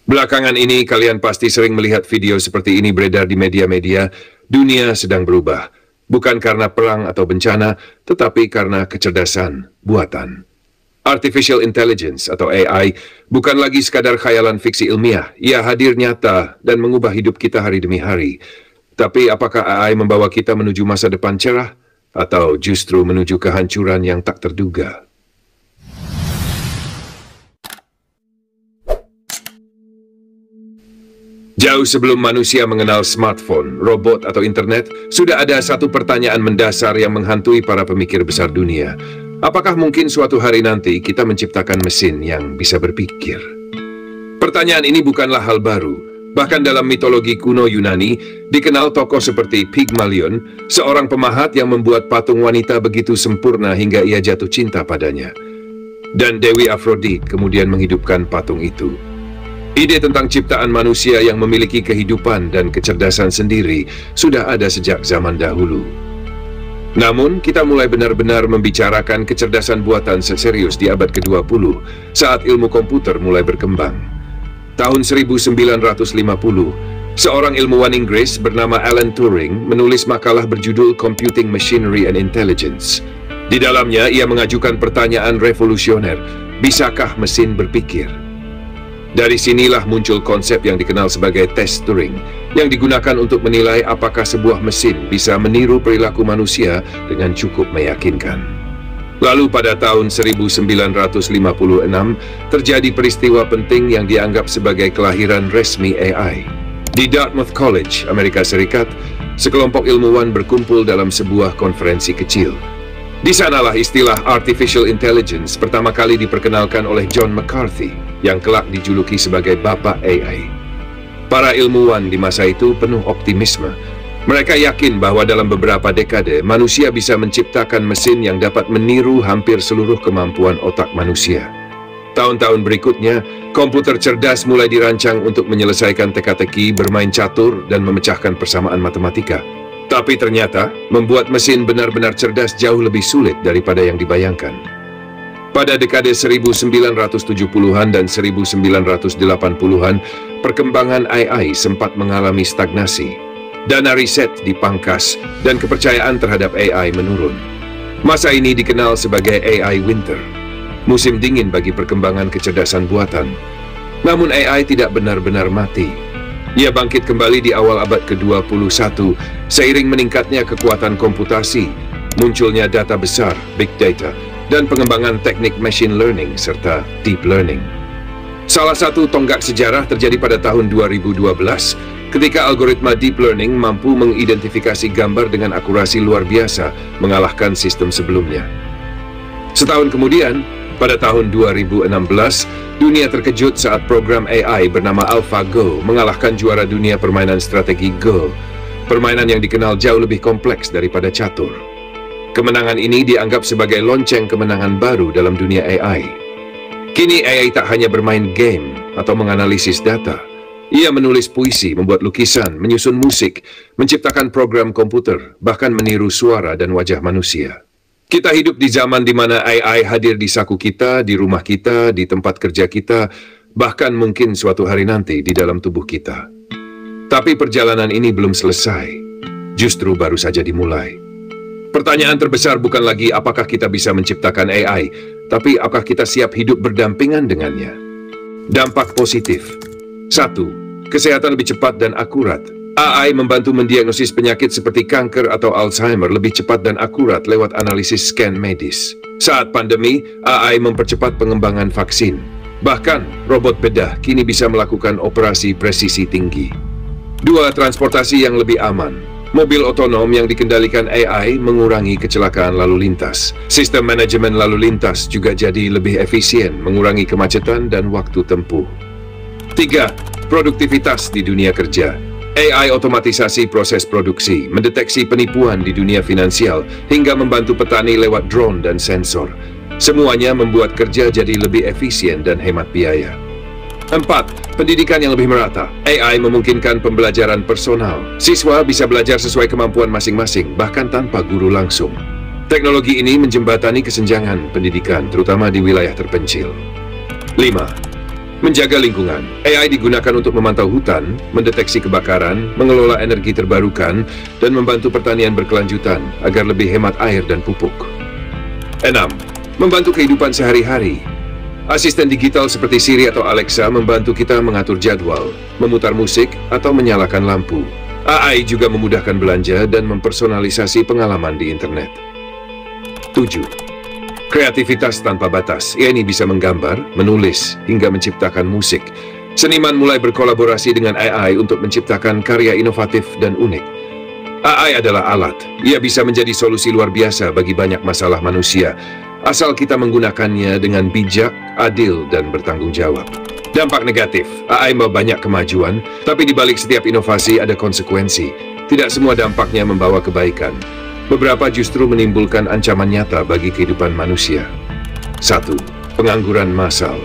Belakangan ini kalian pasti sering melihat video seperti ini beredar di media-media. Dunia sedang berubah, bukan karena perang atau bencana, tetapi karena kecerdasan buatan. Artificial Intelligence atau AI bukan lagi sekadar khayalan fiksi ilmiah. Ia hadir nyata dan mengubah hidup kita hari demi hari. Tapi apakah AI membawa kita menuju masa depan cerah atau justru menuju kehancuran yang tak terduga? Jauh sebelum manusia mengenal smartphone, robot, atau internet, sudah ada satu pertanyaan mendasar yang menghantui para pemikir besar dunia. Apakah mungkin suatu hari nanti kita menciptakan mesin yang bisa berpikir? Pertanyaan ini bukanlah hal baru. Bahkan dalam mitologi kuno Yunani, dikenal tokoh seperti Pygmalion, seorang pemahat yang membuat patung wanita begitu sempurna hingga ia jatuh cinta padanya. Dan Dewi Aphrodite kemudian menghidupkan patung itu. Ide tentang ciptaan manusia yang memiliki kehidupan dan kecerdasan sendiri sudah ada sejak zaman dahulu. Namun, kita mulai benar-benar membicarakan kecerdasan buatan serius di abad ke-20 saat ilmu komputer mulai berkembang. Tahun 1950, seorang ilmuwan Inggris bernama Alan Turing menulis makalah berjudul Computing Machinery and Intelligence. Di dalamnya, ia mengajukan pertanyaan revolusioner, bisakah mesin berpikir? Dari sinilah muncul konsep yang dikenal sebagai tes Turing, yang digunakan untuk menilai apakah sebuah mesin bisa meniru perilaku manusia dengan cukup meyakinkan. Lalu pada tahun 1956, terjadi peristiwa penting yang dianggap sebagai kelahiran resmi AI. Di Dartmouth College, Amerika Serikat, sekelompok ilmuwan berkumpul dalam sebuah konferensi kecil. Di sanalah istilah Artificial Intelligence pertama kali diperkenalkan oleh John McCarthy, yang kelak dijuluki sebagai Bapak AI. Para ilmuwan di masa itu penuh optimisme. Mereka yakin bahwa dalam beberapa dekade, manusia bisa menciptakan mesin yang dapat meniru hampir seluruh kemampuan otak manusia. Tahun-tahun berikutnya, komputer cerdas mulai dirancang untuk menyelesaikan teka-teki, bermain catur, dan memecahkan persamaan matematika. Tapi ternyata, membuat mesin benar-benar cerdas jauh lebih sulit daripada yang dibayangkan. Pada dekade 1970-an dan 1980-an, perkembangan AI sempat mengalami stagnasi. Dana riset dipangkas dan kepercayaan terhadap AI menurun. Masa ini dikenal sebagai AI Winter, musim dingin bagi perkembangan kecerdasan buatan. Namun AI tidak benar-benar mati. Ia bangkit kembali di awal abad ke-21 seiring meningkatnya kekuatan komputasi, munculnya data besar, big data, dan pengembangan teknik machine learning serta deep learning. Salah satu tonggak sejarah terjadi pada tahun 2012 ketika algoritma deep learning mampu mengidentifikasi gambar dengan akurasi luar biasa mengalahkan sistem sebelumnya. Setahun kemudian, pada tahun 2016, dunia terkejut saat program AI bernama AlphaGo mengalahkan juara dunia permainan strategi Go, permainan yang dikenal jauh lebih kompleks daripada catur. Kemenangan ini dianggap sebagai lonceng kemenangan baru dalam dunia AI. Kini AI tak hanya bermain game atau menganalisis data. Ia menulis puisi, membuat lukisan, menyusun musik, menciptakan program komputer, bahkan meniru suara dan wajah manusia. Kita hidup di zaman di mana AI hadir di saku kita, di rumah kita, di tempat kerja kita, bahkan mungkin suatu hari nanti di dalam tubuh kita. Tapi perjalanan ini belum selesai, justru baru saja dimulai. Pertanyaan terbesar bukan lagi apakah kita bisa menciptakan AI, tapi apakah kita siap hidup berdampingan dengannya. Dampak positif. 1. Kesehatan lebih cepat dan akurat. AI membantu mendiagnosis penyakit seperti kanker atau Alzheimer lebih cepat dan akurat lewat analisis scan medis. Saat pandemi, AI mempercepat pengembangan vaksin. Bahkan, robot bedah kini bisa melakukan operasi presisi tinggi. 2. Transportasi yang lebih aman. Mobil otonom yang dikendalikan AI mengurangi kecelakaan lalu lintas. Sistem manajemen lalu lintas juga jadi lebih efisien, mengurangi kemacetan dan waktu tempuh. 3. Produktivitas di dunia kerja. AI otomatisasi proses produksi, mendeteksi penipuan di dunia finansial, hingga membantu petani lewat drone dan sensor. Semuanya membuat kerja jadi lebih efisien dan hemat biaya. 4. Pendidikan yang lebih merata. AI memungkinkan pembelajaran personal. Siswa bisa belajar sesuai kemampuan masing-masing, bahkan tanpa guru langsung. Teknologi ini menjembatani kesenjangan pendidikan, terutama di wilayah terpencil. 5. Menjaga lingkungan. AI digunakan untuk memantau hutan, mendeteksi kebakaran, mengelola energi terbarukan, dan membantu pertanian berkelanjutan agar lebih hemat air dan pupuk. 6. Membantu kehidupan sehari-hari. Asisten digital seperti Siri atau Alexa membantu kita mengatur jadwal, memutar musik, atau menyalakan lampu. AI juga memudahkan belanja dan mempersonalisasi pengalaman di internet. 7. Kreativitas tanpa batas. Ini bisa menggambar, menulis, hingga menciptakan musik. Seniman mulai berkolaborasi dengan AI untuk menciptakan karya inovatif dan unik. AI adalah alat. Ia bisa menjadi solusi luar biasa bagi banyak masalah manusia, asal kita menggunakannya dengan bijak, adil, dan bertanggung jawab. Dampak negatif. AI membawa banyak kemajuan, tapi di balik setiap inovasi ada konsekuensi. Tidak semua dampaknya membawa kebaikan. Beberapa justru menimbulkan ancaman nyata bagi kehidupan manusia. 1. Pengangguran massal.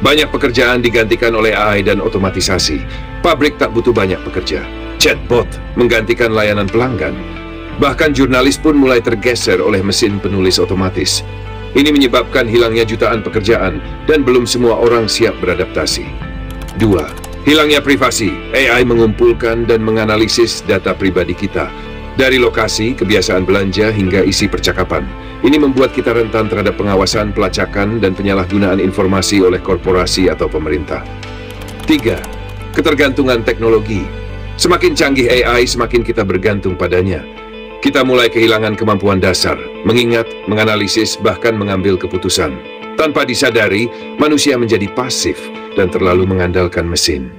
Banyak pekerjaan digantikan oleh AI dan otomatisasi. Pabrik tak butuh banyak pekerja. Chatbot menggantikan layanan pelanggan. Bahkan jurnalis pun mulai tergeser oleh mesin penulis otomatis. Ini menyebabkan hilangnya jutaan pekerjaan dan belum semua orang siap beradaptasi. 2. Hilangnya privasi. AI mengumpulkan dan menganalisis data pribadi kita. Dari lokasi, kebiasaan belanja, hingga isi percakapan. Ini membuat kita rentan terhadap pengawasan, pelacakan, dan penyalahgunaan informasi oleh korporasi atau pemerintah. 3. Ketergantungan teknologi. Semakin canggih AI, semakin kita bergantung padanya. Kita mulai kehilangan kemampuan dasar, mengingat, menganalisis, bahkan mengambil keputusan. Tanpa disadari, manusia menjadi pasif dan terlalu mengandalkan mesin.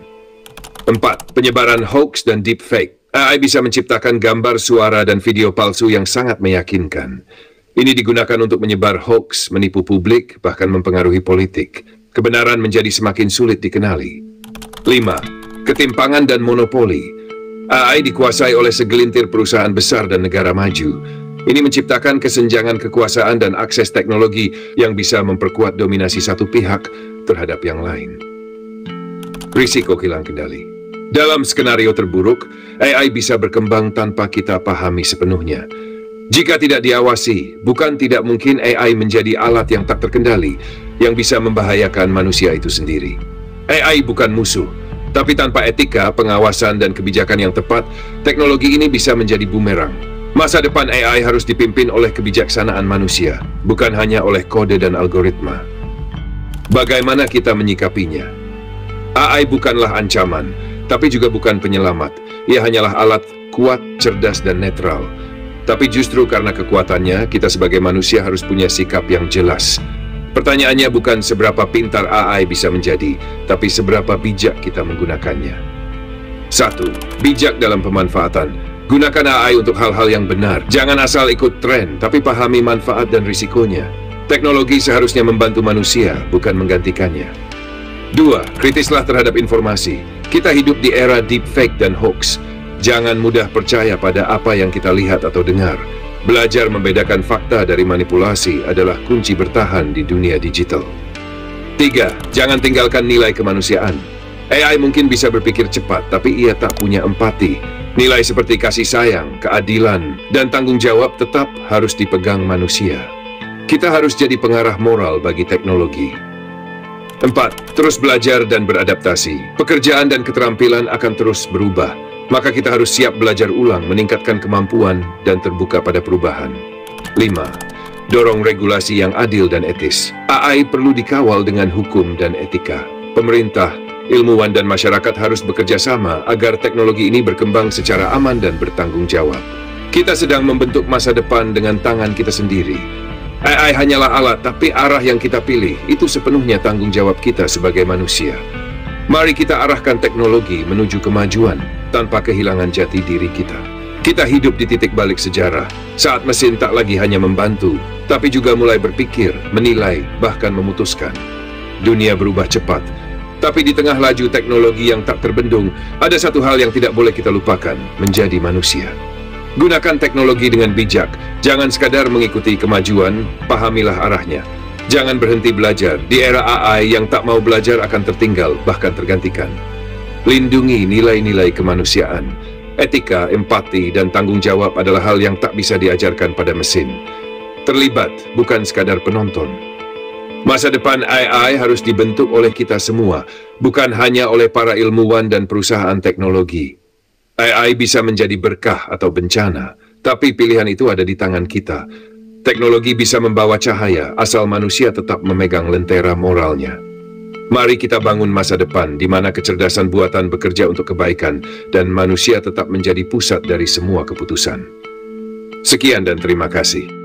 4. Penyebaran hoax dan deepfake. AI bisa menciptakan gambar, suara, dan video palsu yang sangat meyakinkan. Ini digunakan untuk menyebar hoax, menipu publik, bahkan mempengaruhi politik. Kebenaran menjadi semakin sulit dikenali. 5. Ketimpangan dan monopoli. AI dikuasai oleh segelintir perusahaan besar dan negara maju. Ini menciptakan kesenjangan kekuasaan dan akses teknologi yang bisa memperkuat dominasi satu pihak terhadap yang lain. Risiko hilang kendali. Dalam skenario terburuk, AI bisa berkembang tanpa kita pahami sepenuhnya. Jika tidak diawasi, bukan tidak mungkin AI menjadi alat yang tak terkendali, yang bisa membahayakan manusia itu sendiri. AI bukan musuh, tapi tanpa etika, pengawasan, dan kebijakan yang tepat, teknologi ini bisa menjadi bumerang. Masa depan AI harus dipimpin oleh kebijaksanaan manusia, bukan hanya oleh kode dan algoritma. Bagaimana kita menyikapinya? AI bukanlah ancaman, tapi juga bukan penyelamat. Ia hanyalah alat kuat, cerdas, dan netral. Tapi justru karena kekuatannya, kita sebagai manusia harus punya sikap yang jelas. Pertanyaannya bukan seberapa pintar AI bisa menjadi, tapi seberapa bijak kita menggunakannya. 1. Bijak dalam pemanfaatan. Gunakan AI untuk hal-hal yang benar. Jangan asal ikut tren, tapi pahami manfaat dan risikonya. Teknologi seharusnya membantu manusia, bukan menggantikannya. 2. Kritislah terhadap informasi. Kita hidup di era deepfake dan hoax. Jangan mudah percaya pada apa yang kita lihat atau dengar. Belajar membedakan fakta dari manipulasi adalah kunci bertahan di dunia digital. 3. Jangan tinggalkan nilai kemanusiaan. AI mungkin bisa berpikir cepat, tapi ia tak punya empati. Nilai seperti kasih sayang, keadilan, dan tanggung jawab tetap harus dipegang manusia. Kita harus jadi pengarah moral bagi teknologi. 4. Terus belajar dan beradaptasi. Pekerjaan dan keterampilan akan terus berubah. Maka kita harus siap belajar ulang, meningkatkan kemampuan, dan terbuka pada perubahan. 5. Dorong regulasi yang adil dan etis. AI perlu dikawal dengan hukum dan etika. Pemerintah, ilmuwan, dan masyarakat harus bekerja sama agar teknologi ini berkembang secara aman dan bertanggung jawab. Kita sedang membentuk masa depan dengan tangan kita sendiri. AI hanyalah alat, tapi arah yang kita pilih itu sepenuhnya tanggung jawab kita sebagai manusia. Mari kita arahkan teknologi menuju kemajuan tanpa kehilangan jati diri kita. Kita hidup di titik balik sejarah, saat mesin tak lagi hanya membantu, tapi juga mulai berpikir, menilai, bahkan memutuskan. Dunia berubah cepat, tapi di tengah laju teknologi yang tak terbendung, ada satu hal yang tidak boleh kita lupakan, menjadi manusia. Gunakan teknologi dengan bijak, jangan sekadar mengikuti kemajuan, pahamilah arahnya. Jangan berhenti belajar, di era AI yang tak mau belajar akan tertinggal, bahkan tergantikan. Lindungi nilai-nilai kemanusiaan. Etika, empati, dan tanggung jawab adalah hal yang tak bisa diajarkan pada mesin. Terlibat, bukan sekadar penonton. Masa depan AI harus dibentuk oleh kita semua, bukan hanya oleh para ilmuwan dan perusahaan teknologi. AI bisa menjadi berkah atau bencana, tapi pilihan itu ada di tangan kita. Teknologi bisa membawa cahaya, asal manusia tetap memegang lentera moralnya. Mari kita bangun masa depan di mana kecerdasan buatan bekerja untuk kebaikan dan manusia tetap menjadi pusat dari semua keputusan. Sekian dan terima kasih.